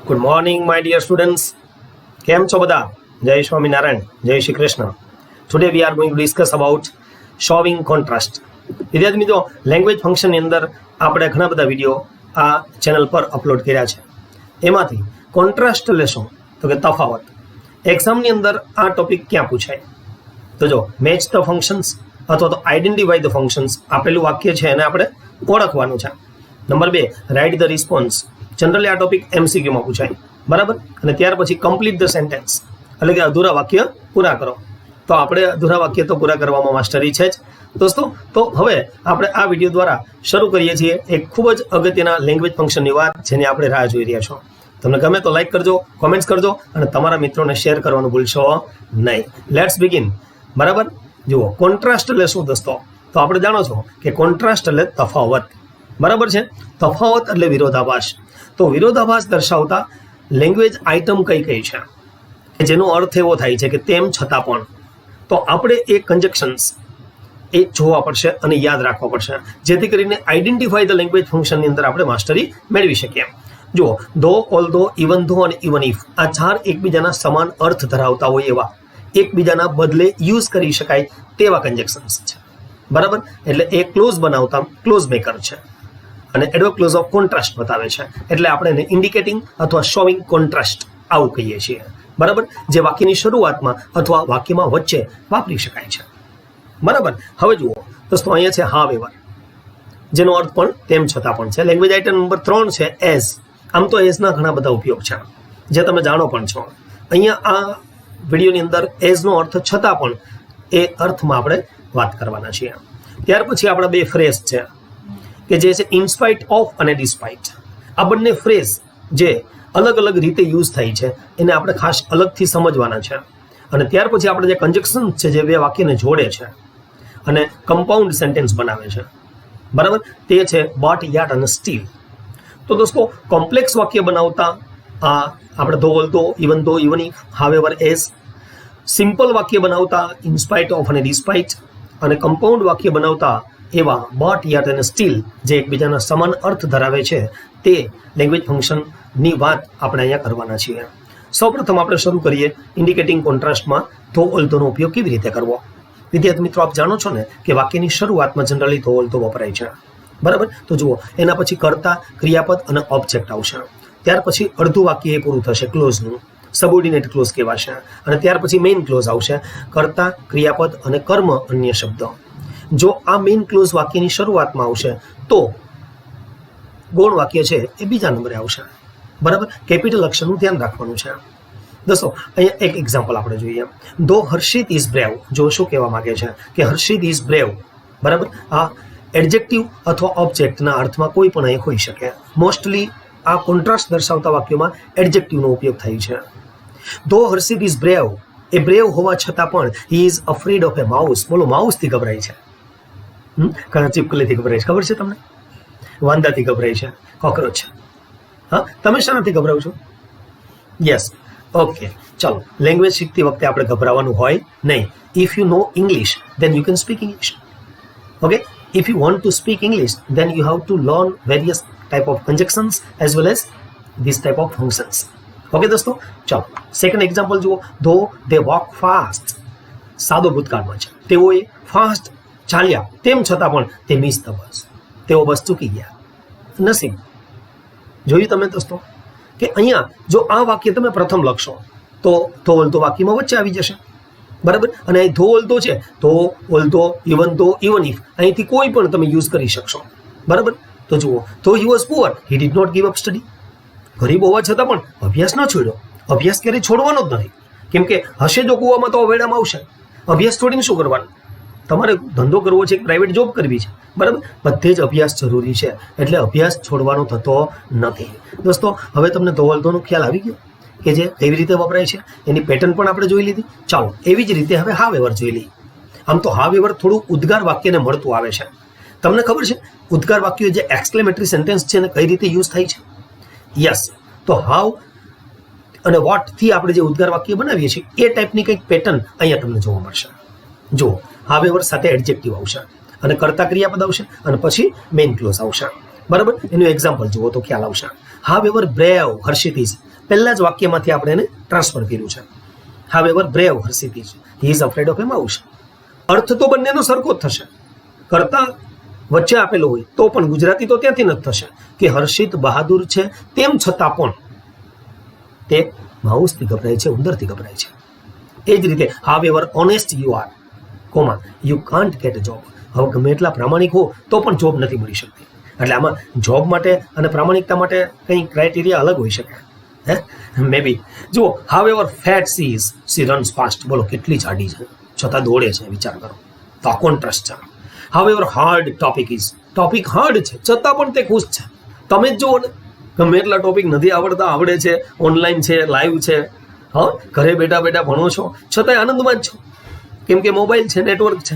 Good morning, my dear students. કેમ છો બધા? જય સ્વામિનારાયણ, જય Shri Krishna. Today we are going to discuss about showing contrast. વિદ્યાર્થી મિત્રો, લેંગ્વેજ ફંક્શનની અંદર આપણે ઘણા બધા વિડીયો આ ચેનલ પર અપલોડ કર્યા છે. એમાંથી કોન્ટ્રાસ્ટ લેશો તો કે તફાવત. એક્ઝામની અંદર આ ટોપિક ક્યાં પૂછાય? તો જો મેચ ધ ફંક્શન્સ અથવા તો આઈડેન્ટિફાઈ ધ ફંક્શન્સ આપેલું વાક્ય છે એને આપણે ઓળખવાનું છે. Number 2 write the response. Generally આ ટોપિક એમસીક્યુમાં પૂછાય, બરાબર. અને ત્યાર પછી કમ્પ્લીટ ધ સેન્ટેન્સ એટલે કે અધૂરા વાક્ય પૂરા કરો. તો આપણે અધૂરા વાક્ય તો પૂરા કરવામાં માસ્ટરી છે જ દોસ્તો. તો હવે આપણે આ વિડીયો દ્વારા શરૂ કરીએ છીએ એક ખૂબ જ અગત્યના લેંગ્વેજ ફંક્શનની વાત, જેની આપણે રાહ જોઈ રહ્યા છો. તમને ગમે તો લાઈક કરજો, કોમેન્ટ્સ કરજો અને તમારા મિત્રોને શેર કરવાનું ભૂલશો નહીં. Let's begin. બરાબર. જુઓ, કોન્ટ્રાસ્ટ એટલે શું દોસ્તો? તો આપણે જાણો છો કે કોન્ટ્રાસ્ટ એટલે તફાવત, બરાબર છે. તફાવત એટલે વિરોધાભાસ. તો વિરોધાભાસ દર્શાવતા લેંગ્વેજ આઇટમ કઈ કઈ છે કે જેનો અર્થ એવો થાય છે કે તેમ છતાં પણ. તો આપણે એ કન્જક્શન્સ એ જોવા પડશે અને યાદ રાખવા પડશે, જેથી કરીને આઈડેન્ટિફાઈ ધ લેંગ્વેજ ફંક્શનની અંદર આપણે માસ્ટરી મેળવી શકીએ. જુઓ, ધો, ઓલ ધો, ઇવન ધો અને ઇવન ઇફ આ ચાર એકબીજાના સમાન અર્થ ધરાવતા હોય એવા, એકબીજાના બદલે યુઝ કરી શકાય તેવા કન્જક્શન્સ છે, બરાબર. એટલે એ ક્લોઝ બનાવતા ક્લોઝ મેકર છે અને એડવર્બ ક્લોઝ ઓફ કોન્ટ્રાસ્ટ બતાવે છે. એટલે આપણે એને ઇન્ડિકેટિંગ અથવા શોવિંગ કોન્ટ્રાસ્ટ આવું કહીએ છીએ, બરાબર. જે વાક્યની શરૂઆતમાં અથવા વાક્યમાં વચ્ચે વાપરી શકાય છે, બરાબર. હવે જુઓ દોસ્તો, અહીંયા છે હા વેવર, જેનો અર્થ પણ તેમ છતાં પણ છે. લેંગ્વેજ આઇટમ નંબર 3 છે એઝ. આમ તો એઝના ઘણા બધા ઉપયોગ છે જે તમે જાણો પણ છો. અહીંયા આ વિડીયોની અંદર એઝનો અર્થ છતાં પણ એ અર્થમાં આપણે વાત કરવાના છીએ. ત્યાર પછી આપણા બે ફ્રેઝ છે કે જે છે ઇનસ્પાઇટ ઓફ અને ડિસ્પાઇટ. આ બંને ફ્રેઝ જે અલગ અલગ રીતે યુઝ થાય છે એને આપણે ખાસ અલગથી સમજવાના છે. અને ત્યાર પછી આપણે જે કન્જક્શન છે જે બે વાક્યને જોડે છે અને કમ્પાઉન્ડ સેન્ટેન્સ બનાવે છે, બરાબર, તે છે બટ, યાટ અને સ્ટીલ. તો દોસ્તો, કોમ્પ્લેક્સ વાક્ય બનાવતા આ આપણે ધો, ઓલ ધો, even though, even if, however, as. Simple વાક્ય બનાવતા ઇનસ્પાઇટ ઓફ અને ડિસ્પાઇટ. અને કમ્પાઉન્ડ વાક્ય બનાવતા એવા બટ, યાટ અને સ્ટીલ, જે એકબીજાના સમાન અર્થ ધરાવે છે તે લેંગ્વેજ ફંક્શનની વાત આપણે અહીંયા કરવાના છીએ. સૌપ્રથમ આપણે શરૂ કરીએ ઇન્ડિકેટિંગ કોન્ટ્રાસ્ટમાં ધો, ઓલ ધોનો ઉપયોગ કેવી રીતે કરવો. વિદ્યાર્થી મિત્રો, આપ જાણો છો ને કે વાક્યની શરૂઆતમાં જનરલી ધો, ઓલ ધો વપરાય છે, બરાબર. તો જુઓ, એના પછી કર્તા, ક્રિયાપદ અને ઓબ્જેક્ટ આવશે. ત્યાર પછી અડધું વાક્ય એ પૂરું થશે ક્લોઝનું, સબોર્ડિનેટ ક્લોઝ કહેવાશે. અને ત્યાર પછી મેઇન ક્લોઝ આવશે, કર્તા, ક્રિયાપદ અને કર્મ અન્ય શબ્દ. જો આ મેઇન ક્લોઝ વાક્યની શરૂઆતમાં આવશે તો ગૌણ વાક્ય છે એ બીજા નંબરે આવશે, બરાબર. કેપિટલ અક્ષરનું ધ્યાન રાખવાનું છે દોસ્તો. અહીંયા એક એક્ઝામ્પલ આપણે જોઈએ. ધો હર્ષિત ઇઝ બ્રેવ. જો શું કહેવા માંગે છે કે હર્ષિત ઇઝ બ્રેવ, બરાબર. આ એડજેક્ટિવ અથવા ઓબ્જેક્ટના અર્થમાં કોઈ પણ અહીં હોઈ શકે. મોસ્ટલી આ કોન્ટ્રાસ્ટ દર્શાવતા વાક્યોમાં એડજેક્ટિવનો ઉપયોગ થાય છે. ધો હર્ષિત ઇઝ બ્રેવ, એ બ્રેવ હોવા છતાં પણ હી is afraid of a mouse. બોલો, માઉસથી ગભરાય છે. ઘણા ચીપકલીથી ગભરાય છે, ખબર છે તમને? વાંદાથી ગભરાય છે, કોકરોચ. હા, તમે શાનાથી ગભરાવ છો? Yes, okay. ચાલો, લેંગ્વેજ શીખતી વખતે આપણે ગભરાવાનું હોય નહીં. If you know English then you can speak English. Okay. If you want to speak English then you have to learn various type of conjunctions as well as this type of functions. Okay દોસ્તો, ચાલો second example જુઓ. ધો દે walk fast. સાદો ભૂતકાળમાં છે, તેઓએ fast ચાલ્યા, તેમ છતાં પણ તે મિસ ધ બસ. તેઓ બસ ચૂકી ગયા. નસીબ. જોયું તમે દોસ્તો કે અહીંયા જો આ વાક્ય તમે પ્રથમ લખશો તો ધો, ઓલ ધો વાક્યમાં વચ્ચે આવી જશે, બરાબર. અને અહીં ધો, ઓલ ધો છે, ધો, ઓલ ધો, ઇવન ધો, ઇવન ઇફ, અહીંથી કોઈ પણ તમે યુઝ કરી શકશો, બરાબર. તો જુઓ, though he was poor he did not give up study. ગરીબ હોવા છતાં પણ અભ્યાસ ન છોડ્યો. અભ્યાસ ક્યારેય છોડવાનો જ નથી, કેમ કે હશે જો કૂવામાં તો વેડામાં આવશે. અભ્યાસ છોડીને શું કરવાનું? તમારે ધંધો કરવો છે, પ્રાઇવેટ જોબ કરવી છે, બરાબર. બધે જ અભ્યાસ જરૂરી છે, એટલે અભ્યાસ છોડવાનો થતો નથી દોસ્તો. હવે તમને ધો, ઓલ ધોનો ખ્યાલ આવી ગયો કે જે કેવી રીતે વપરાય છે, એની પેટર્ન પણ આપણે જોઈ લીધી. ચાલો, એવી જ રીતે હવે હા વેવર જોઈ લઈએ. આમ તો હા વેવર થોડું ઉદ્ગાર વાક્યને મળતું આવે છે. તમને ખબર છે ઉદ્ગાર વાક્યો જે એક્સક્લેમેટરી સેન્ટેન્સ છે ને કઈ રીતે યુઝ થાય છે? યસ. તો હાઉ અને વોટથી આપણે જે ઉદ્ગાર વાક્ય બનાવીએ છીએ એ ટાઈપની કંઈક પેટર્ન અહીંયા તમને જોવા મળશે. જુઓ, હાવેવર સાથે એડજેક્ટિવ આવશે અને કર્તા ક્રિયાપદ આવશે અને પછી મેઇન ક્લોઝ આવશે, બરાબર. એનું એક્ઝામ્પલ જુઓ તો ખ્યાલ આવશે. However brave Harshit is. પહેલા જ વાક્યમાંથી આપણે એને ટ્રાન્સફર કર્યું છે. However brave Harshit is, he is afraid of a mouse. અર્થ તો બંનેનો સરખો જ થશે, કરતા વચ્ચે આપેલો હોય તો પણ ગુજરાતી તો ત્યાંથી ન થશે કે હર્ષિત બહાદુર છે તેમ છતાં પણ તે માઉસથી ગભરાય છે, ઉંદરથી ગભરાય છે. એ જ રીતે however honest you are, comma you can't get a job. હવે ગમે એટલા પ્રામાણિક હો તો પણ જોબ નથી મળી શકતી. એટલે આમાં જોબ માટે અને પ્રામાણિકતા માટે કંઈ ક્રાઇટેરિયા અલગ હોઈ શકે. હે મે બી જુઓ, however fat C runs fast. બોલો કેટલી જાડી છે છતાં દોડે છે, વિચાર કરો. તો આ કોન્ટ્રાસ્ટ છે. However hard topic is, topic hard છે છતાં પણ તે ખુશ છે. તમે જ જુઓ ને, ગમે એટલા ટોપિક નથી આવડતા, આવડે છે, ઓનલાઈન છે, લાઈવ છે, હા ઘરે બેઠા બેઠા ભણો છો છતાંય આનંદમાં જ છો, કેમ કે મોબાઈલ છે, નેટવર્ક છે,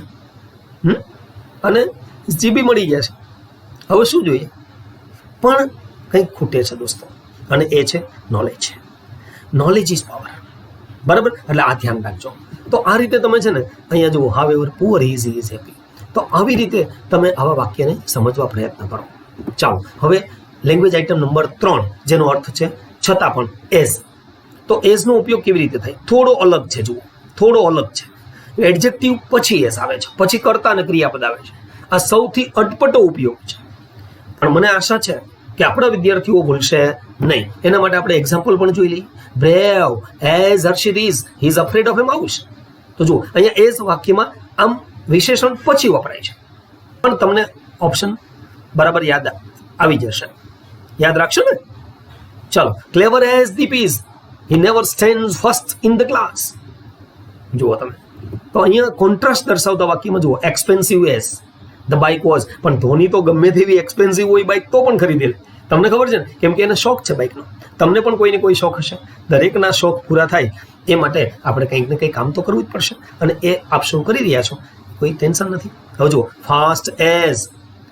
અને જીબી મળી ગયા છે. હવે શું જોઈએ? પણ કંઈક ખૂટે છે દોસ્તો, અને એ છે નોલેજ. Knowledge is power. બરાબર? એટલે આ ધ્યાન રાખજો. તો આ રીતે તમે છે ને અહીંયા જુઓ, હાવેવર પુઅર ઇઝ હેપી. તો આવી રીતે તમે આવા વાક્યને સમજવા પ્રયત્ન કરો. ચાલો હવે લેંગ્વેજ આઇટમ નંબર 3, જેનો અર્થ છે છતાં પણ, એઝ. તો એઝનો ઉપયોગ કેવી રીતે થાય? થોડો અલગ છે. જુઓ, થોડો અલગ છે. એડજેક્ટિવ પછી એઝ આવે છે, પછી કર્તા અને ક્રિયાપદ આવે છે. આ સૌથી અટપટો ઉપયોગ છે, પણ મને આશા છે કે આપણા વિદ્યાર્થીઓ ભૂલશે નહીં. એના માટે આપણે એક્ઝામ્પલ પણ જોઈ લઈએ. Brave as Harshit is, he is afraid of a mouse. તો જુઓ, અહીંયા એઝ વાક્યમાં આમ વિશેષણ પછી વપરાય છે, પણ તમને ઓપ્શન બરાબર યાદ આવી જશે. યાદ રાખશો ને? ચાલો, clever as Deep is, he never stands first in the class. જુઓ તમે, તો અહીંયા કોન્ટ્રાસ્ટ દર્શાવતા વાક્યમાં જુઓ, expensive as the bike was. પણ ધોની તો ગમે તેવી એક્સપેન્સિવ હોય બાઇક તો પણ ખરીદે. તમને ખબર છે ને, કેમ કે એને શોખ છે બાઇકનો. તમને પણ કોઈને કોઈ શોખ હશે. દરેકના શોખ પૂરા થાય એ માટે આપણે કંઈક ને કંઈક કામ તો કરવું જ પડશે, અને એ આપ શું કરી રહ્યા છો, કોઈ ટેન્શન નથી. હવે જુઓ, fast as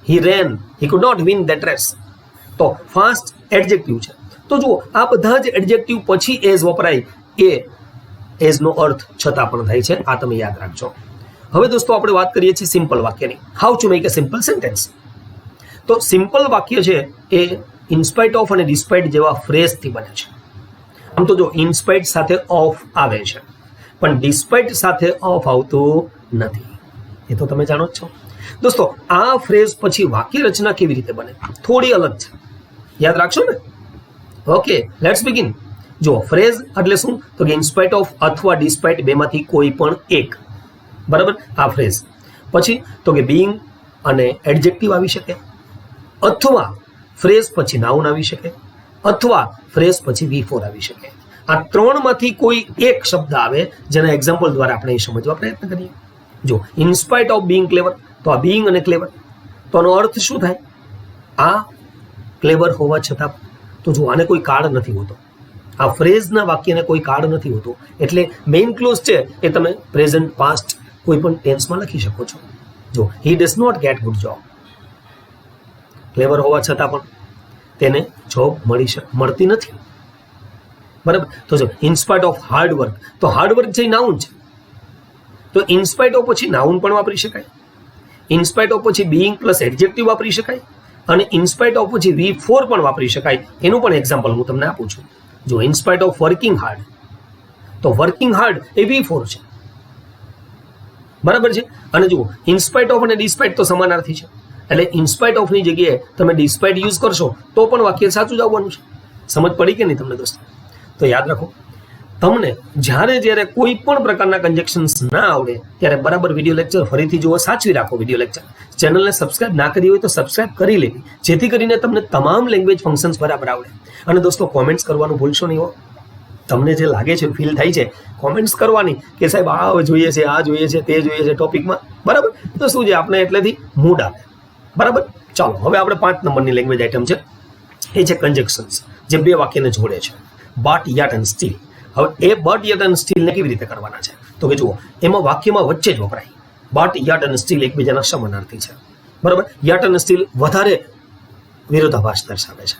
he ran, he could not win that race. તો ફાસ્ટ એડજેક્ટિવ છે. તો જુઓ, આ બધા જ એડજેક્ટિવ પછી એઝ વપરાય એ એઝનો અર્થ છતાં પણ થાય છે. આ તમે યાદ રાખજો. હવે દોસ્તો આપણે વાત કરીએ છીએ સિમ્પલ વાક્યની. How to make a simple sentence. તો સિમ્પલ વાક્ય છે એ ઇનસ્પાઇટ ઓફ અને ડિસ્પાઇટ જેવા ફ્રેઝથી બને છે. આમ તો જો ઇનસ્પાઇટ સાથે ઓફ આવે છે, પણ ડિસ્પાઇટ સાથે ઓફ આવતું નથી. એ તો તમે જાણો જ છો. દોસ્તો આ ફ્રેઝ પછી વાક્ય રચના કેવી રીતે બને? થોડી અલગ છે, યાદ રાખશો ને? Okay, let's begin. જો ફ્રેઝ એટલે શું? તો કે ઇનસ્પાઇટ ઓફ અથવા ડિસ્પાઇટ બેમાંથી કોઈ પણ એક. બરાબર? આ ફ્રેઝ પછી તો કે બીઇંગ અને એડજેક્ટિવ આવી શકે, અથવા ફ્રેઝ પછી નાઉન આવી શકે, અથવા ફ્રેઝ પછી V4 આવી શકે. આ ત્રણમાંથી કોઈ એક શબ્દ આવે, જેના એક્ઝામ્પલ દ્વારા આપણે સમજવા પ્રયત્ન કરીએ. જો ઇનસ્પાઇટ ઓફ બીઇંગ ક્લેવર, તો આ બીઇંગ અને ક્લેવર, તો આનો અર્થ શું થાય? આ ક્લેવર હોવા છતાં, તો જો આને કોઈ કાળ નથી હોતો, આ ફ્રેઝના વાક્યને કોઈ કાળ નથી હોતો, એટલે મેઇન ક્લોઝ છે એ તમે પ્રેઝન્ટ, પાસ્ટ કોઈ પણ ટેન્સમાં લખી શકો છો. જો he does not get good job, clever હોવા છતાં પણ તેને જોબ મળતી નથી. બરાબર? તો જો ઇનસ્પાઇટ ઓફ હાર્ડ વર્ક, તો હાર્ડ વર્ક જે નાઉન છે, તો ઇનસ્પાઇટ ઓફ પછી નાઉન પણ વાપરી શકાય, ઇનસ્પાઇટ ઓફ પછી બીઇંગ પ્લસ એડજેક્ટિવ વાપરી શકાય, અને ઇનસ્પાઇટ ઓફ પછી V4 પણ વાપરી શકાય. એનું પણ એક્ઝામ્પલ હું તમને આપું છું. જો ઇનસ્પાઇટ ઓફ વર્કિંગ હાર્ડ, તો વર્કિંગ હાર્ડ એ V4 છે. બરાબર છે? અને જુઓ, ઇનસ્પાઇટ ઓફ અને ડિસ્પાઇટ તો સમાનાર્થી છે, એટલે ઇનસ્પાઇટ ઓફની જગ્યાએ તમે ડિસ્પાઇટ યુઝ કરશો તો પણ વાક્ય સાચું જ આવવાનું છે. સમજ પડી કે નહીં તમને દોસ્તો? તો યાદ રાખો, તમને જ્યારે કોઈ પણ પ્રકારના કન્જેક્શન્સ ના આવડે ત્યારે બરાબર વિડીયો લેક્ચર ફરીથી જુઓ, સાચવી રાખો વિડીયો લેક્ચર. ચેનલને સબસ્ક્રાઇબ ના કરી હોય તો સબસ્ક્રાઇબ કરી લેવી, જેથી કરીને તમને તમામ લેંગ્વેજ ફંક્શન્સ બરાબર આવડે. અને દોસ્તો કોમેન્ટ્સ કરવાનું ભૂલશો નહીં હો. તમને જે લાગે છે, ફીલ થાય છે, કોમેન્ટ્સ કરવાની કે સાહેબ આ જોઈએ છે, આ જોઈએ છે, તે જોઈએ છે ટોપિકમાં. બરાબર? તો શું છે, આપણે એટલેથી મૂડ આવે. બરાબર? ચાલો હવે આપણે 5 નંબરની લેંગ્વેજ આઇટમ છે, એ છે કન્જેક્શન્સ, જે બે વાક્યને જોડે છે. બટ, યટ અને સ્ટીલ. હવે એ બટ, યટ અને સ્ટીલને કેવી રીતે કરવાના છે? તો કે જુઓ, એમાં વાક્યમાં વચ્ચે જ વપરાય. બટ, યટ અને સ્ટીલ એકબીજાના સમાનાર્થી છે. બરાબર? યટ અને સ્ટીલ વધારે વિરોધાભાસ દર્શાવે છે.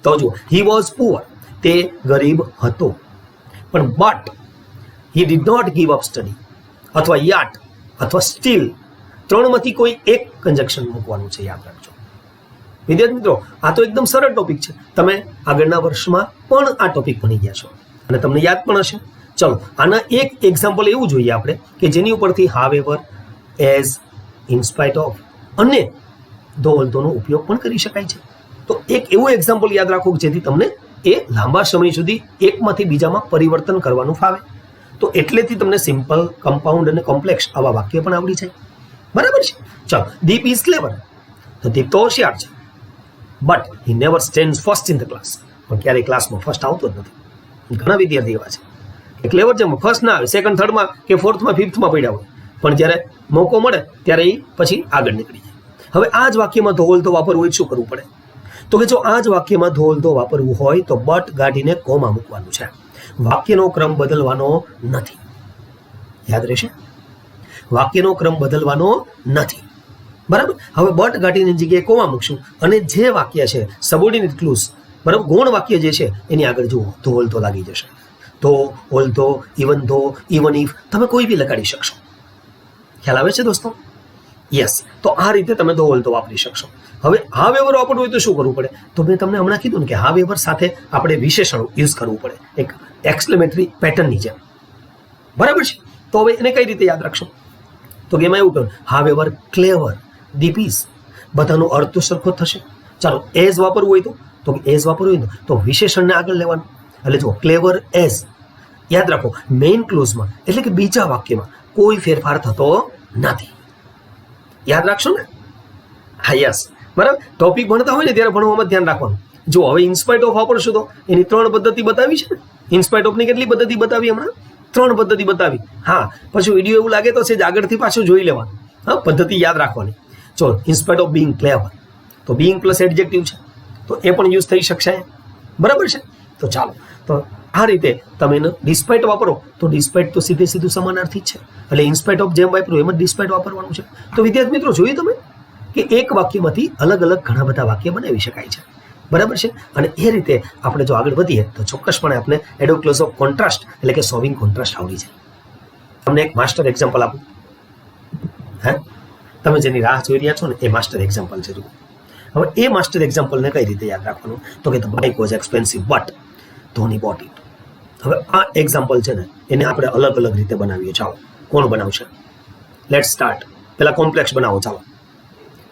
તો જુઓ, હી વોઝ પુઅર, તે ગરીબ હતો, પણ but he did not give up study, અથવા યટ અથવા સ્ટીલ, ત્રણમાંથી કોઈ એક કન્જક્શન મૂકવાનું છે. યાદ રાખજો. વિદ્યાર્થી મિત્રો, આ તો એકદમ સરળ ટોપિક છે. તમે આગળના વર્ષમાં પણ આ ટોપિક ભણી ગયા છો અને તમને યાદ પણ હશે. ચલો, આના એક એક્ઝામ્પલ એવું જોઈએ આપણે કે જેની ઉપરથી however, as, in spite of અને ધો ઓલ્ધોનો ઉપયોગ પણ કરી શકાય છે. તો એક એવું એક્ઝામ્પલ યાદ રાખો જેથી તમને એ લાંબા સમય સુધી એકમાંથી બીજામાં પરિવર્તન કરવાનું ફાવે. તો એટલેથી તમને સિમ્પલ, કમ્પાઉન્ડ અને કોમ્પ્લેક્સ આવા વાક્ય પણ આવડી જાય. બરાબર છે. ચાલો, દીપ ઇઝ ક્લેવર. તો દીપ તો હોશિયાર છે, but he never stands first in the class. પણ ક્યારેય ક્લાસમાં ફર્સ્ટ આવતો જ નથી. ઘણા વિદ્યાર્થી એવા છે કે ક્લેવર છે, ફર્સ્ટ ના આવે, સેકન્ડ, થર્ડમાં કે ફોર્થમાં, ફિફ્થમાં પડ્યા હોય, પણ જ્યારે મોકો મળે ત્યારે એ પછી આગળ નીકળી જાય. હવે આ જ વાક્યમાં ધો ઓલ્ધો વાપરવું હોય શું કરવું પડે? તો કે જો આ જ વાક્યમાં ધો ઓલ્ધો વાપરવું હોય તો બટ ગાડીને કોમાં મૂકવાનું છે. વાક્યનો ક્રમ બદલવાનો નથી. યાદ રહેશે, વાક્યનો ક્રમ બદલવાનો નથી. બરાબર. હવે બટ ગાડીની જગ્યાએ કોમાં મૂકશું અને જે વાક્ય છે સબોર્ડિનેટ ક્લોઝ, બરાબર, ગૌણ વાક્ય જે છે એની આગળ જુઓ, ધો ઓલ્ધો લાગી જશે. ધો ઓલ્ધો, ઇવન ધો, ઇવન ઇફ, તમે કોઈ બી લગાડી શકશો. ખ્યાલ આવે છે દોસ્તો? યસ. તો આ રીતે તમે ધો ઓલ્ધો વાપરી શકશો. હવે હાવેવર વાપરવું હોય તો શું કરવું પડે? તો મેં તમને હમણાં કીધું ને કે હાવેવર સાથે આપણે વિશેષણ યુઝ કરવું પડે, એક એક્સક્લેમેટરી પેટર્નની જેમ. બરાબર છે. તો હવે એને કઈ રીતે યાદ રાખશો? તો કે એમાં એવું કહ્યું, હાવેવર, ક્લેવર, દીપ ઇઝ, બધાનો અર્થ તો સરખો થશે. ચાલો, એઝ વાપરવું હોય તો એઝ વાપરવું હોય તો વિશેષણને આગળ લેવાનું. એટલે જો ક્લેવર એઝ, યાદ રાખો, મેઇન ક્લોઝમાં એટલે કે બીજા વાક્યમાં કોઈ ફેરફાર થતો નથી. યાદ રાખશો ને? હા, યસ. બરાબર. ટોપિક ભણતા હોય ને ત્યારે ભણવામાં ધ્યાન રાખવાનું. જો હવે ઇન્સ્પાઇટ ઓફ વાપરશો તો એની 3 પદ્ધતિ બતાવી છે ને. ઇન્સ્પાઇટ ઓફની કેટલી પદ્ધતિ બતાવી હમણાં? 3 પદ્ધતિ બતાવી. હા, પછી વિડીયો એવું લાગે તો છે આગળથી પાછું જોઈ લેવાનું. હા, પદ્ધતિ યાદ રાખવાની. ચલો, ઇન્સ્પાઇટ ઓફ બીઇંગ ક્લેવર, તો બીઇંગ પ્લસ એડજેક્ટિવ છે, તો એ પણ યુઝ થઈ શકશે. બરાબર છે. તો ચાલો, તો આ રીતે તમે એને ડિસ્પાઇટ વાપરો તો ડિસ્પાઇટ તો સીધું સમાનાર્થી જ છે. એટલે ઇન્સ્પાઇટ ઓફ જેમ વાપરો એમ જ ડિસ્પાઇટ વાપરવાનું છે. તો વિદ્યાર્થી મિત્રો, જોયું તમે કે એક વાક્યમાંથી અલગ અલગ ઘણા બધા વાક્ય બનાવી શકાય છે. બરાબર છે. અને એ રીતે આપણે જો આગળ વધીએ તો ચોક્કસપણે આપણે એડો ક્લોઝ ઓફ કોન્ટ્રાસ્ટ એટલે કે શોવિંગ કોન્ટ્રાસ્ટ આવડી જાય. તમને એક માસ્ટર એક્ઝામ્પલ આપું. હા, તમે જેની રાહ જોઈ રહ્યા છો ને એ માસ્ટર એક્ઝામ્પલ છે. જુઓ, હવે એ માસ્ટર એક્ઝામ્પલને કઈ રીતે યાદ રાખવાનું? તો કે the bike was expensive but Dhoni bought it. હવે આ એક્ઝામ્પલ છે ને એને આપણે અલગ અલગ રીતે બનાવીએ. ચાલો, કોણ બનાવશે? Let's start. પહેલા કોમ્પ્લેક્સ બનાવો. ચાલો,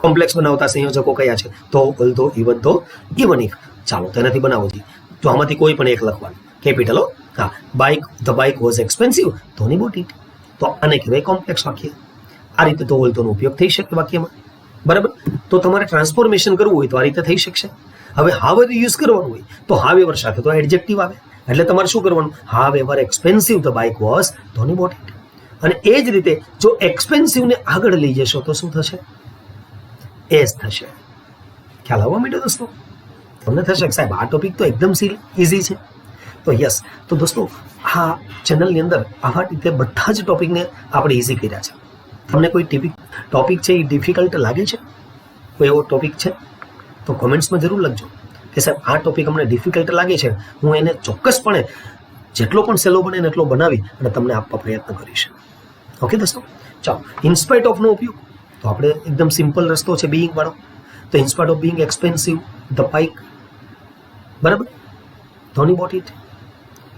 કોમ્પ્લેક્સ બનાવતા સંયોજકો કયા છે? ધો, ઓલ્ધો, ઇવન ધો, ઇવન ઇફ. ચાલો, તેનાથી બનાવો જી. તો આમાંથી કોઈ પણ એક લખવાનું. કેપિટલ હો. હા, bike, the bike was expensive, Dhoni bought it. તો આને કહેવાય કોમ્પ્લેક્સ વાક્ય. આ રીતે ધો ઓલ્ધોનો ઉપયોગ થઈ શકે વાક્યમાં. બરાબર. તો તમારે ટ્રાન્સફોર્મેશન કરવું હોય તો આ રીતે થઈ શકશે. હવે હાવેવર યુઝ કરવાનું હોય તો હાવેવર સાથે તો એડજેક્ટિવ આવે. એટલે તમારે શું કરવાનું? However expensive the bike was, Dhoni bought it. અને એ જ રીતે જો એક્સપેન્સિવને આગળ લઈ જશો તો શું થશે? એઝ થશે. ખ્યાલ આવવા માંડ્યો દોસ્તો? તમને થશે કે સાહેબ આ ટોપિક તો એકદમ ઇઝી છે. તો યસ. તો દોસ્તો, આ ચેનલની અંદર આવા રીતે બધા જ ટોપિકને આપણે ઇઝી કર્યા છે. તમને કોઈ ટોપિક છે એ ડિફિકલ્ટ લાગે છે? કોઈ એવો ટોપિક છે તો કોમેન્ટ્સમાં જરૂર લખજો કે સાહેબ આ ટોપિક અમને ડિફિકલ્ટ લાગે છે. હું એને ચોક્કસપણે જેટલો પણ સહેલો બને એટલો બનાવી અને તમને આપવા પ્રયત્ન કરીશ. ઓકે દોસ્તો? ચાલો, ઇન્સ્પાઇટ ઓફનો ઉપયોગ તો આપણે એકદમ સિમ્પલ રસ્તો છે બીઇંગ વાળો. તો in spite of being expensive the bike, બરાબર, ધોની બોટ ઇટ.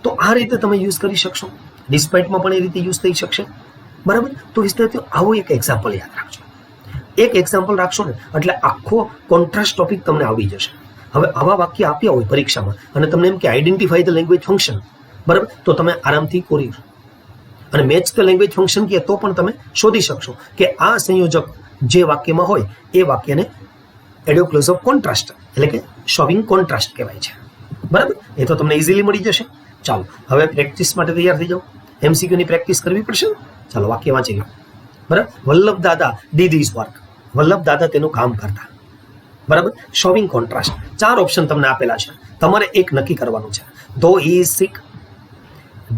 તો આ રીતે તમે યુઝ કરી શકશો. ડિસ્પાઇટમાં પણ એ રીતે યુઝ થઈ શકશે. બરાબર. તો વિદ્યાર્થીઓ, આવો એક એક્ઝામ્પલ યાદ રાખજો. એક એક્ઝામ્પલ રાખશો ને એટલે આખો કોન્ટ્રાસ્ટ ટોપિક તમને આવી જશે. હવે આવા વાક્ય આપ્યા હોય પરીક્ષામાં અને તમને એમ કે આઈડેન્ટિફાઈ ધ લેંગ્વેજ ફંક્શન, બરાબર, તો તમે આરામથી કોરી અને મેચ ધ લેંગ્વેજ ફંક્શન કહે તો પણ તમે શોધી શકશો કે આ સંયોજક જે વાક્યમાં હોય એ વાક્યને એડો ક્લોઝ ઓફ કોન્ટ્રાસ્ટ એટલે કે શોવિંગ કોન્ટ્રાસ્ટ કહેવાય છે. બરાબર. એ તો તમને ઇઝીલી મળી જશે. ચાલો, હવે પ્રેક્ટિસ માટે તૈયાર થઈ જાઓ. MCQની પ્રેક્ટિસ કરવી પડશે. ચાલો, વાક્ય વાંચી લો. બરાબર. Vallabh Dada did his work. Vallabh દાદા તેનું કામ કરતા. બરાબર. Showing contrast. 4 ઓપ્શન તમને આપેલા છે. તમારે એક નક્કી કરવાનું છે. Though he is sick,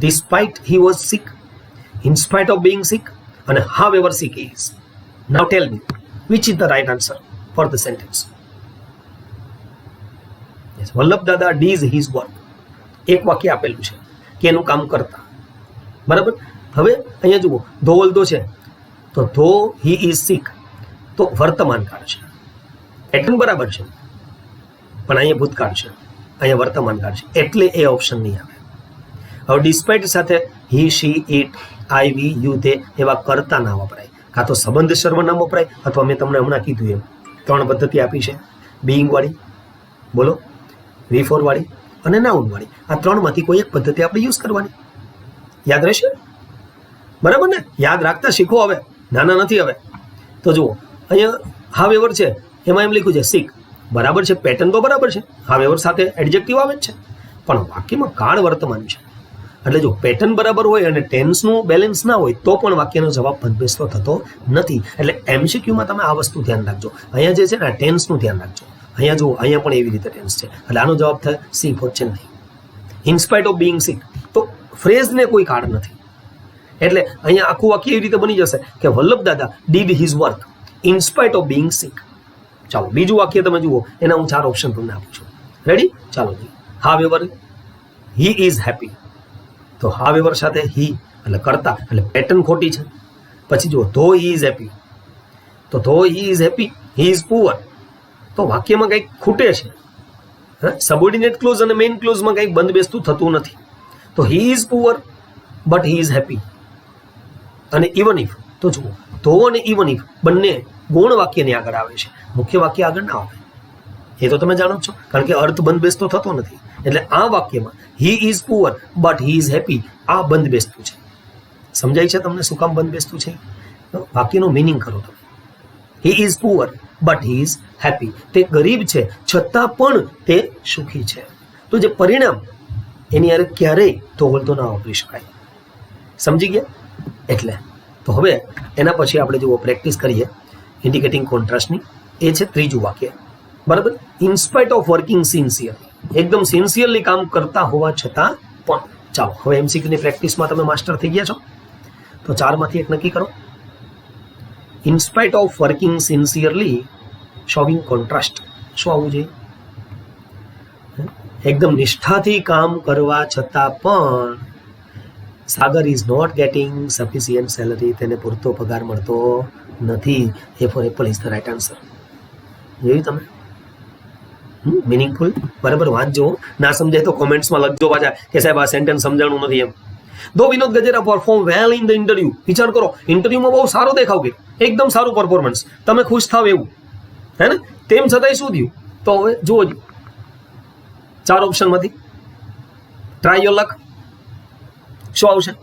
despite he was sick, in spite of being sick અને however sick he is. Now tell me which is the right answer for the sentence. Vallabh Dada does his work. એક વાક્ય આપેલું છે કે એનું કામ કરતા. બરાબર. હવે અહીંયા જુઓ, ધો ઓલ્ધો છે તો ધો હી ઇઝ સિક તો વર્તમાન કાળ છે. પેટર્ન બરાબર છે. પણ અહીંયા ભૂતકાળ છે, અહીંયા વર્તમાન કાળ છે, એટલે એ ઓપ્શન નહીં આવે. હવે ડિસ્પાઇટ સાથે હી, શી, ઇટ, આઈ, વી, યુ, તે એવા કરતા ના વપરાય. કાં તો સંબંધ સર્વનામ વપરાય, અથવા મેં તમને હમણાં કીધું એમ 3 પદ્ધતિ આપી છે, બીઈંગ વાળી, બોલો, V4 વાળી અને નાઉન વાળી. આ 3માંથી કોઈ એક પદ્ધતિ આપણે યુઝ કરવાની. યાદ રહેશે? બરાબર ને? યાદ રાખતા શીખો. હવે નાના નથી. હવે તો જુઓ, અહીંયા હાવેવર છે, એમાં એમ લખ્યું છે સીક. બરાબર છે, પેટર્ન તો બરાબર છે, હાવેવર સાથે એડજેક્ટિવ આવે જ છે, પણ વાક્યમાં કાળ વર્તમાન છે. એટલે જો પેટર્ન બરાબર હોય અને ટેન્સનું બેલેન્સ ના હોય તો પણ વાક્યનો જવાબ બંધબેસતો થતો નથી. એટલે MCQમાં તમે આ વસ્તુ ધ્યાન રાખજો. અહીંયા જે છે ને ટેન્સનું ધ્યાન રાખજો. અહીંયા જુઓ, અહીંયા પણ એવી રીતે ટેન્સ છે, એટલે આનો જવાબ થાય C for Chennai. In spite of being sick, તો ફ્રેઝને કોઈ કાળ નથી. એટલે અહીંયા આખું વાક્ય એવી રીતે બની જશે કે Vallabh Dada did his work in spite of being sick. ચાલો બીજું વાક્ય તમે જુઓ, એના હું 4 ઓપ્શન તમને આપું છું. રેડી? ચાલો જી. હાવેવર હી ઇઝ હેપી, તો હાવેવર સાથે હી એટલે કરતા, એટલે પેટર્ન ખોટી છે. પછી જુઓ, ધો હી ઇઝ હેપી, તો ધો he is happy he is poor, તો વાક્યમાં કંઈક ખૂટે છે. સબોર્ડિનેટ ક્લોઝ અને મેઇન ક્લોઝમાં કંઈક બંધ બેસતું થતું નથી. તો he is poor but he is happy. અને ઇવન ઇફ, તો જુઓ, ધો અને ઇવન ઇફ બંને ગૌણ વાક્યની આગળ આવે છે, મુખ્ય વાક્ય આગળ ના આવે. એ તો તમે જાણો જ છો, કારણ કે અર્થ બંધ બેસતો થતો નથી. એટલે આ વાક્યમાં he is poor but he is happy, આ બંધ બેસતું છે. સમજાય છે તમને શું કામ બંધ બેસતું છે? વાક્યનો મિનિંગ કરો તમે. He is poor but he is happy, તે ગરીબ છે છતાં પણ તે સુખી છે. તો જે પરિણામ એની યારે ક્યારેય તોગલતો ના વાપરી શકાય. સમજી ગયા? એટલે તો હવે એના પછી આપણે જુઓ પ્રેક્ટિસ કરીએ ઇન્ડિકેટિંગ કોન્ટ્રાસ્ટની. એ છે ત્રીજું વાક્ય. બરાબર? ઇન્સ્પાઇટ ઓફ વર્કિંગ સિન્સિયરલી, એકદમ સિન્સિયરલી કામ કરતા હોવા છતાં પણ. ચાલો હવે MCQની પ્રેક્ટિસમાં તમે માસ્ટર થઈ ગયા છો, તો 4માંથી એક નક્કી કરો. In spite of working sincerely showing contrast, શું આવવું જોઈએ? એકદમ નિષ્ઠાથી કામ કરવા છતાં પણ Sagar is not getting sufficient salary, તેને પૂરતો પગાર મળતો નથી. A for apple is the right answer. જોયું તમે? મિનિંગફુલ. બરાબર વાંચજો. ના સમજાય તો કોમેન્ટ્સમાં લખજો પાછા કે સાહેબ આ સેન્ટેન્સ સમજાણું નથી એમ. દો Vinod Gajera perform well in the interview. વિચાર કરો, ઇન્ટરવ્યુમાં બહુ સારો દેખાવ કર્યો, એકદમ સારું પરફોર્મન્સ, તમે ખુશ થાવ એવું, હે ને? તેમ છતાંય શું થયું? તો હવે જુઓ, 4 ઓપ્શનમાંથી ટ્રાય યોર લક. શું આવશે?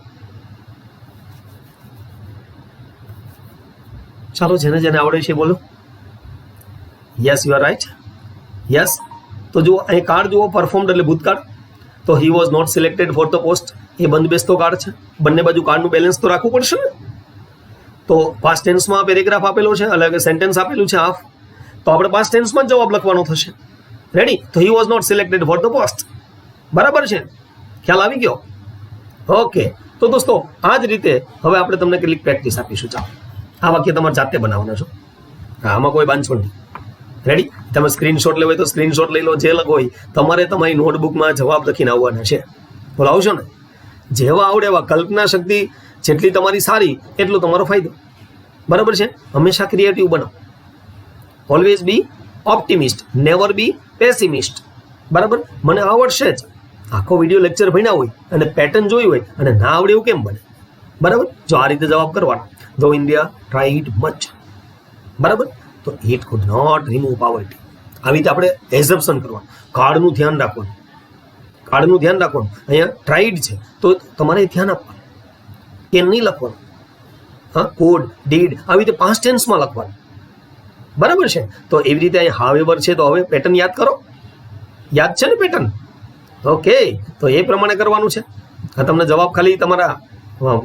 ચાલો જેને જેને આવડે છે બોલો. Yes, you are right. Yes. તો જુઓ અહીં કાર્ડ જુઓ, પરફોર્મડ એટલે ભૂતકાળ, તો he was not selected for the post, એ બંધ બેસતો કાર્ડ છે. બંને બાજુ કાર્ડનું બેલેન્સ તો રાખવું પડશે ને. તો પાસ્ટ ટેન્સમાં પેરેગ્રાફ આપેલો છે, એટલે સેન્ટેન્સ આપેલું છે હાફ, તો આપણે પાસ્ટ ટેન્સમાં જ જવાબ લખવાનો થશે. રેડી? તો he was not selected for the post. બરાબર છે? ખ્યાલ આવી ગયો? ઓકે. તો દોસ્તો આ જ રીતે હવે આપણે તમને કેટલીક પ્રેક્ટિસ આપીશું. ચાલો આ વાક્ય તમારે જાતે બનાવવાના છો. આમાં કોઈ બાંધછોડ નહીં. રેડી? તમે સ્ક્રીનશોટ લેવો હોય તો સ્ક્રીનશોટ લઈ લો, જે લખો હોય. તમારે તમારી નોટબુકમાં જવાબ લખીને આવવાના છે. બોલો, આવશો ને? જેવા આવડે એવા. કલ્પના શક્તિ જેટલી તમારી સારી એટલો તમારો ફાયદો. બરાબર છે? હંમેશા ક્રિએટિવ બનો. Always be optimist, never be pessimist. બરાબર? મને આવડશે જ. આખો વિડીયો લેક્ચર ભણ્યા હોય અને પેટર્ન જોઈ હોય અને ના આવડે એવું કેમ બને? બરાબર? જો આ રીતે જવાબ કરવાનો. ધો ઇન્ડિયા ટ્રાઈડ મચ. બરાબર? તો it could not remove poverty. આવી રીતે આપણે એઝમ્પશન કરવાનું. કાર્ડનું ધ્યાન રાખવાનું. કાર્ડનું ધ્યાન રાખવાનું. અહીંયા ટ્રાઈડ છે તો તમારે ધ્યાન આપવાનું, કે નહીં લખવાનું. હા, કોડ, ડીડ આવી રીતે પાસ્ટ ટેન્સમાં લખવાનું. બરાબર છે? તો એવી રીતે અહીંયા હાવેવર છે, તો હવે પેટર્ન યાદ કરો. યાદ છે ને પેટર્ન? ઓકે. તો એ પ્રમાણે કરવાનું છે. આ તમને જવાબ ખાલી તમારા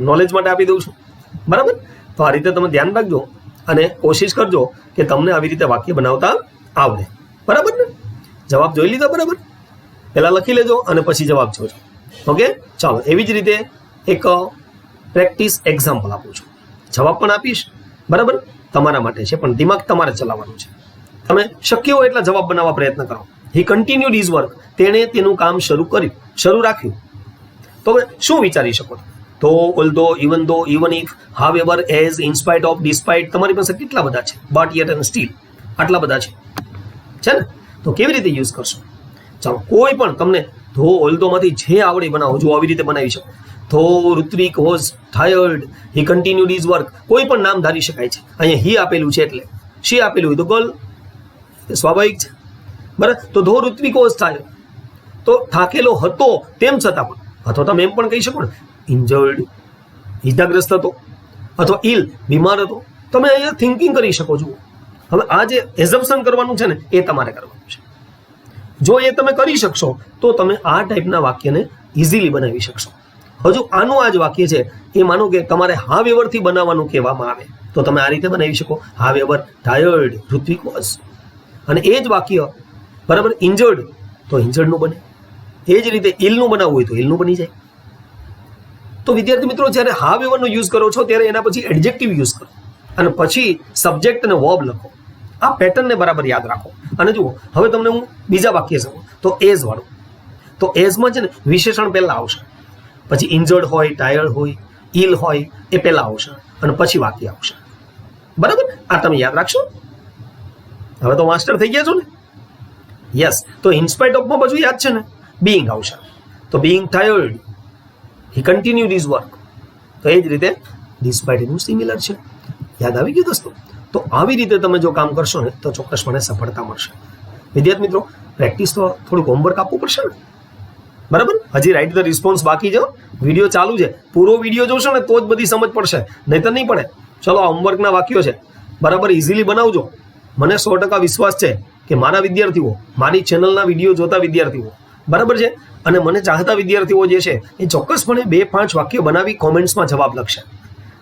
નોલેજ માટે આપી દઉં છું. બરાબર? તો આ રીતે તમે ધ્યાન રાખજો અને કોશિશ કરજો કે તમને આવી રીતે વાક્ય બનાવતા આવડે. બરાબર ને? જવાબ જોઈ લીધા? બરાબર? પહેલાં લખી લેજો અને પછી જવાબ જોજો. ઓકે? ચાલો એવી જ રીતે એક પ્રેક્ટિસ એક્ઝામ્પલ આપું છું. જવાબ પણ આપીશ. બરાબર? તમારા માટે છે, પણ દિમાગ તમારે ચલાવવાનું છે. તમે શક્ય હોય એટલા જવાબ બનાવવા પ્રયત્ન કરો. હી કન્ટિન્યુડ હિઝ વર્ક. તેણે તેનું કામ શરૂ રાખ્યું. તો હવે શું વિચારી શકો? તો although, even though, even if, however, as, in spite of, despite, તમારી પાસે કેટલા બધા છે. બટ, યેટ અને સ્ટીલ, આટલા બધા છે ને? તો કેવી રીતે યુઝ કરશો? ચાલો કોઈ પણ તમને ધો ઓલધોમાંથી જે આવડે બનાવો, જો આવી રીતે બનાવી શકો. ધો Hrithik was tired, he continued his work, કોઈ પણ નામ ધારી શકાય છે. અહીંયા હી આપેલું છે એટલે શી આપેલું હોય તો ગર્લ, સ્વાભાવિક છે બરાબર. તો ધો ઋત્વિક વોઝ ટાયર્ડ, તો થાકેલો હતો તેમ છતાં પણ, અથવા તમે એમ પણ કહી શકો ને ઇન્જર્ડ, ઈજાગ્રસ્ત હતો, અથવા ઇલ બીમાર હતો. તમે અહીંયા થિંકિંગ કરી શકો છો. હવે આ જે એઝમ્પશન કરવાનું છે ને એ તમારે કરવાનું છે. જો એ તમે કરી શકશો તો તમે આ ટાઈપના વાક્યને ઇઝીલી બનાવી શકશો. હજુ આનું આ જ વાક્ય છે એ માનો કે તમારે હાવ એવરથી બનાવવાનું કહેવામાં આવે તો તમે આ રીતે બનાવી શકો, હાવ એવર ટાયર્ડ ઋત્વિક વોઝ. અને એ જ વાક્ય બરાબર ઇન્જર્ડ તો ઇન્જર્ડનું બને. એ જ રીતે ઇલનું બનાવવું હોય તો ઇલનું બની જાય. તો વિદ્યાર્થી મિત્રો જ્યારે હાવ એવરનો યુઝ કરો છો ત્યારે એના પછી એડજેક્ટિવ યુઝ કરો અને પછી સબ્જેક્ટ અને વર્બ લખો. આ પેટર્નને બરાબર યાદ રાખો. અને જુઓ હવે તમને હું બીજા વાક્ય સમજું તો એઝ વાળું. તો એઝમાં છે ને વિશેષણ પહેલા આવશે, પછી ઇન્જર્ડ હોય, ટાયર્ડ હોય, ઇલ હોય એ પહેલા આવશે અને પછી વાક્ય આવશે. બરાબર, આ તમે યાદ રાખશો. હવે તો માસ્ટર થઈ ગયા છો ને. યસ, તો ઇનસ્પાઇટ ઓફમાં બધું યાદ છે ને, બીઇંગ આવશે. તો બીઇંગ ટાયર્ડ, હી કન્ટિન્યુડ હિઝ વર્ક. તો એ જ રીતે ડિસ્પાઇટ એનું સિમિલર છે. યાદ આવી ગયું દોસ્તો? તો આવી રીતે તમે જો કામ કરશો ને તો ચોક્કસપણે સફળતા મળશે. વિદ્યાર્થી મિત્રો પ્રેક્ટિસ તો થોડુંક હોમવર્ક આપવું પડશે ને. બરાબર, હજી રાઇટ ધ રિસ્પોન્સ બાકી છે. વિડીયો ચાલુ છે, પૂરો વિડીયો જોશો ને તો જ બધી સમજ પડશે, નહીં તો નહીં પડે. ચલો આ હોમવર્કના વાક્યો છે, બરાબર ઇઝીલી બનાવજો. મને 100% વિશ્વાસ છે કે મારા વિદ્યાર્થીઓ, મારી ચેનલના વિડીયો જોતા વિદ્યાર્થીઓ બરાબર છે અને મને ચાહતા વિદ્યાર્થીઓ જે છે એ ચોક્કસપણે 2-5 વાક્ય બનાવી કોમેન્ટ્સમાં જવાબ લખશે,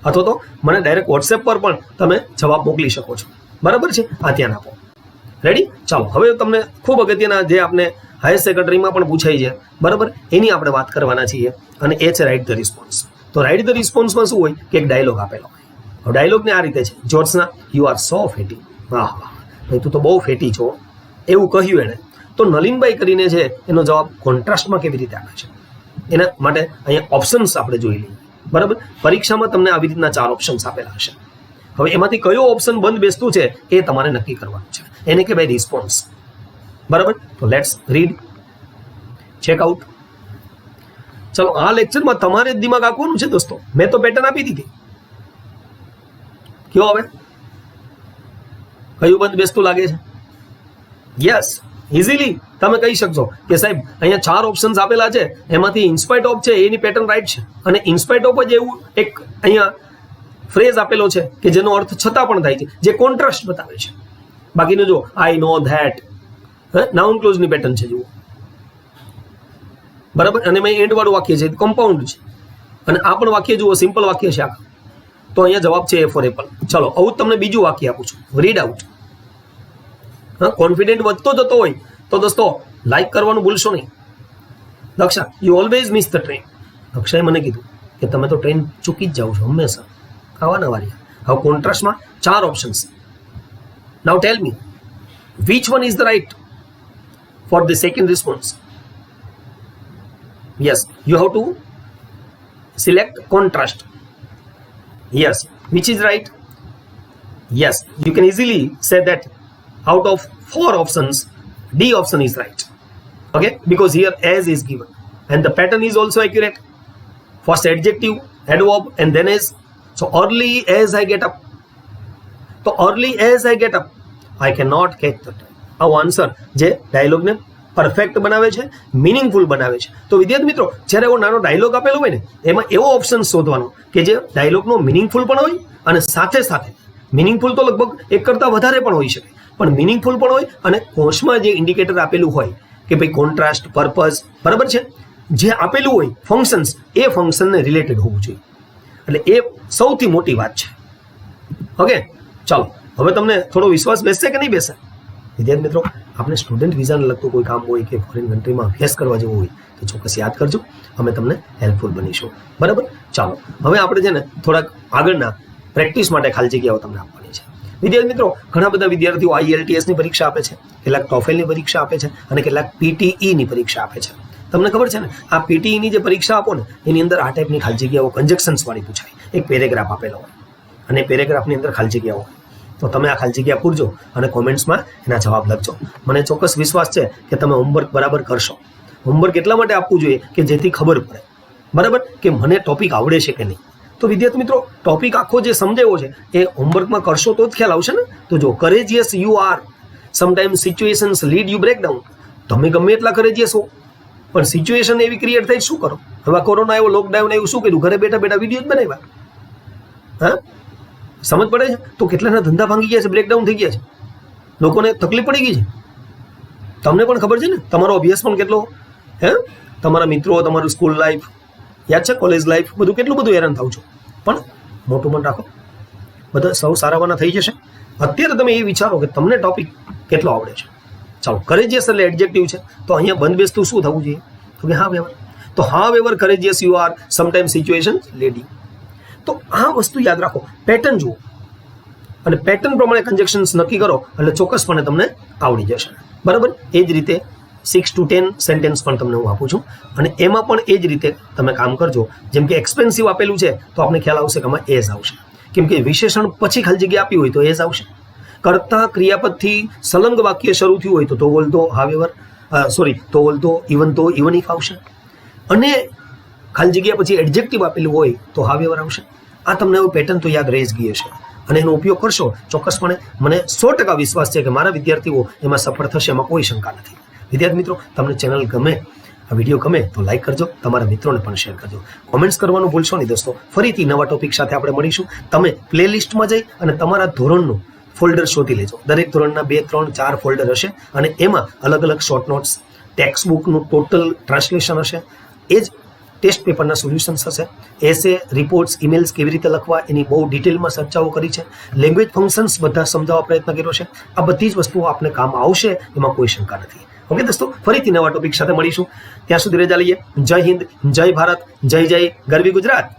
અથવા તો મને ડાયરેક્ટ વોટ્સએપ પર પણ તમે જવાબ મોકલી શકો છો. બરાબર છે, આ ધ્યાન આપો. રેડી? ચાલો હવે તમને ખૂબ અગત્યના જે આપણે હાયર સેકન્ડરીમાં પણ પૂછાય છે બરાબર એની આપણે વાત કરવાના છીએ અને એ છે રાઇટ ધ રિસ્પોન્સ. તો રાઇટ ધ રિસ્પોન્સમાં શું હોય કે એક ડાયલોગ આપેલો હોય. હવે ડાયલોગને આ રીતે છે, Jyotsna you are so fatty. વાહ વાહ ભાઈ તું તો બહુ ફેટી છો એવું કહ્યું એણે. તો નલિનભાઈ કરીને છે એનો જવાબ કોન્ટ્રાસ્ટમાં કેવી રીતે આપે છે એના માટે અહીંયા ઓપ્શન્સ આપણે જોઈ લઈએ. બરાબર, પરીક્ષામાં તમને આવી રીતના 4 ઓપ્શન્સ આપેલા હશે. હવે એમાંથી કયો ઓપ્શન બંધ બેસતું છે એ તમારે નક્કી કરવાનું છે. એને કે ભાઈ રિસ્પોન્સ. બરાબર, તો લેટ્સ રીડ, ચેક આઉટ. ચલો આ લેક્ચરમાં તમારે જ દિમાગ આપવાનું છે દોસ્તો. મેં તો પેટર્ન આપી દીધી. કયો હવે કયું બંધ બેસતું લાગે છે? યસ, ઇઝીલી તમે કહી શકશો કે સાહેબ અહીંયા 4 ઓપ્શન્સ આપેલા છે, એમાંથી ઇન્સ્પાઇટ ઓફ છે એની પેટર્ન રાઈટ છે અને ઇન્સ્પાઇટ ઓફ જ એવું એક અહીંયા ફ્રેઝ આપેલો છે કે જેનો અર્થ છતાં પણ થાય છે, જે કોન્ટ્રાસ્ટ બતાવે છે. બાકીનું જો આઈ નો ધેટ નાઉન ક્લોઝની પેટર્ન છે જુઓ. બરાબર, અને મેં એન્ડ વાળું વાક્ય છે કમ્પાઉન્ડ છે અને આ પણ વાક્ય જુઓ સિમ્પલ વાક્ય છે આખા. તો અહીંયા જવાબ છે એ ફોર એપલ. ચલો આવું તમને બીજું વાક્ય આપું છું, રીડ આઉટ. હા, કોન્ફિડન્ટ વધતો જતો હોય તો દોસ્તો લાઈક કરવાનું ભૂલશો નહીં. Daksha, you always miss the train. દક્ષાએ મને કીધું કે તમે તો ટ્રેન ચૂકી જ જાઓ છો હંમેશા. ખાવાના વાર્યા. હવે કોન્ટ્રાસ્ટમાં 4 options. Now tell me which one is the right for the second response? Yes, you have to select contrast. Yes, which is right? Yes, you can easily say that out of 4 options D option is right. Okay, because here as is given and the pattern is also accurate. First adjective, adverb and then as. So early as I get up. So early as I get up I cannot catch the train. આવો answer જે ડાયલોગને perfect બનાવે છે, meaningful બનાવે છે. તો વિદ્યાર્થી મિત્રો જ્યારે એવો નાનો ડાયલોગ આપેલો હોય ને એમાં એવો ઓપ્શન શોધવાનો કે જે ડાયલોગનો મિનિંગફુલ પણ હોય અને સાથે સાથે મિનિંગફુલ તો લગભગ એક કરતાં વધારે પણ હોઈ શકે, પણ મિનિંગફુલ પણ હોય અને કોષમાં જે ઇન્ડિકેટર આપેલું હોય કે ભાઈ કોન્ટ્રાસ્ટ, પર્પઝ, બરાબર છે, જે આપેલું હોય ફંક્શન્સ એ ફંક્શનને રિલેટેડ હોવું જોઈએ. એટલે એ સૌથી મોટી વાત છે. ઓકે, ચાલો હવે તમને થોડો વિશ્વાસ બેસશે કે નહીં બેસે? વિદ્યાર્થી મિત્રો આપણે સ્ટુડન્ટ વિઝાને લગતું કોઈ કામ હોય કે ફોરેન કન્ટ્રીમાં અભ્યાસ કરવા જેવું હોય તો ચોક્કસ યાદ કરજો, અમે તમને હેલ્પફુલ બનીશું. બરાબર, ચાલો હવે આપણે છે ને થોડાક આગળના પ્રેક્ટિસ માટે ખાલી જગ્યાઓ તમને આપવાની છે. વિદ્યાર્થી મિત્રો ઘણા બધા વિદ્યાર્થીઓ IELTSની પરીક્ષા આપે છે, કેટલાક ટોફેલની પરીક્ષા આપે છે અને કેટલાક PTEની પરીક્ષા આપે છે. તમને ખબર છે ને આ PTEની જે પરીક્ષા આપો ને એની અંદર આ ટાઈપની ખાલી જગ્યાઓ કન્જક્શન્સ વાળી પૂછાય. એક પેરેગ્રાફ આપેલો હોય અને પેરેગ્રાફની અંદર ખાલી જગ્યાઓ હોય. તો તમે આ ખાલી જગ્યા પૂરજો અને કોમેન્ટ્સમાં એના જવાબ લખજો. મને ચોક્કસ વિશ્વાસ છે કે તમે હોમવર્ક બરાબર કરશો. હોમવર્ક એટલા માટે આપવું જોઈએ કે જેથી ખબર પડે, બરાબર, કે મને ટોપિક આવડે છે કે નહીં. તો વિદ્યાર્થી મિત્રો, ટોપિક આખો જે સમજાયો છે એ હોમવર્કમાં કરશો તો જ ખ્યાલ આવશે ને. તો જો courageous you are, sometimes situations lead you break down. તમે ગમે એટલા કરેજિયસ હો, પણ સિચ્યુએશન એવી ક્રિએટ થઈ, શું કરો? હવે કોરોના આવ્યો, લોકડાઉન આવ્યું, શું કર્યું? ઘરે બેઠા બેઠા વિડીયો જ બનાવ્યા. હા, સમજ પડે છે? તો કેટલાના ધંધા ભાંગી ગયા છે, બ્રેકડાઉન થઈ ગયા છે, લોકોને તકલીફ પડી ગઈ છે. તમને પણ ખબર છે ને, તમારો અભ્યાસ પણ કેટલો, હે, તમારા મિત્રો, તમારું સ્કૂલ લાઈફ યાદ છે, કોલેજ લાઈફ, બધું કેટલું બધું હેરાન થાવ છો. પણ મોટું મન રાખો, બધા સૌ સારાવાના થઈ જશે. અત્યારે તમે એ વિચારો કે તમને ટોપિક કેટલો આવડે છે. ચાલો, કરેજિયસ એટલે એડજેક્ટિવ છે, તો અહીંયા બંધ બેસતું શું થવું જોઈએ? તો કે હા વેવર. તો however courageous you are, sometime situation lady. તો આ વસ્તુ યાદ રાખો, પેટર્ન જુઓ અને પેટર્ન પ્રમાણે કન્જક્શન્સ નક્કી કરો એટલે ચોક્કસપણે તમને આવડી જશે. બરાબર. એ જ રીતે 6 to 10 સેન્ટેન્સ પણ તમને હું આપું છું અને એમાં પણ એ જ રીતે તમે કામ કરજો. જેમ કે એક્સપેન્સિવ આપેલું છે તો આપણે ખ્યાલ આવશે કે આમાં એઝ આવશે, કેમ કે વિશેષણ પછી ખાલી જગ્યા આપી હોય તો એઝ આવશે. કરતા ક્રિયાપદથી સલંગ વાક્ય શરૂ થયું હોય તો બોલતો હાવેવર, તો બોલતો ઇવન તો ઇવન ઇફ આવશે. અને ખાલી જગ્યા પછી એડજેક્ટિવ આપેલું હોય તો હાવેવર આવશે. આ તમને હવે પેટર્ન તો યાદ રહી જ ગઈ હશે અને એનો ઉપયોગ કરશો ચોક્કસપણે. મને 100% વિશ્વાસ છે કે મારા વિદ્યાર્થીઓ એમાં સફળ થશે, એમાં કોઈ શંકા નથી. વિદ્યાર્થી મિત્રો, તમને ચેનલ ગમે, આ વિડીયો ગમે તો લાઈક કરજો, તમારા મિત્રોને પણ શેર કરજો, કોમેન્ટ્સ કરવાનું ભૂલશો નહીં દોસ્તો. ફરીથી નવા ટોપિક સાથે આપણે મળીશું. તમે પ્લેલિસ્ટમાં જઈ અને તમારા ધોરણનું ફોલ્ડર શોધી લેજો. દરેક ધોરણના 2, 3, 4 ફોલ્ડર હશે અને એમાં અલગ અલગ શોર્ટ નોટ્સ, ટેક્સ્ટ બુકનું ટોટલ ટ્રાન્સલેશન હશે, એ જ ટેસ્ટ પેપરના સોલ્યુશન્સ હશે, એસે, રિપોર્ટ્સ, ઇમેલ્સ કેવી રીતે લખવા એની બહુ ડિટેલમાં ચર્ચાઓ કરી છે, લેંગ્વેજ ફંક્શન્સ બધા સમજાવવા પ્રયત્ન કર્યો છે. આ બધી જ વસ્તુઓ આપને કામ આવશે, એમાં કોઈ શંકા નથી. ઓકે દોસ્તો, ફરીથી નવા ટોપિક સાથે મળીશું. ત્યાં સુધી રજા લઈએ. જય હિન્દ, જય ભારત, જય જય ગરવી ગુજરાત.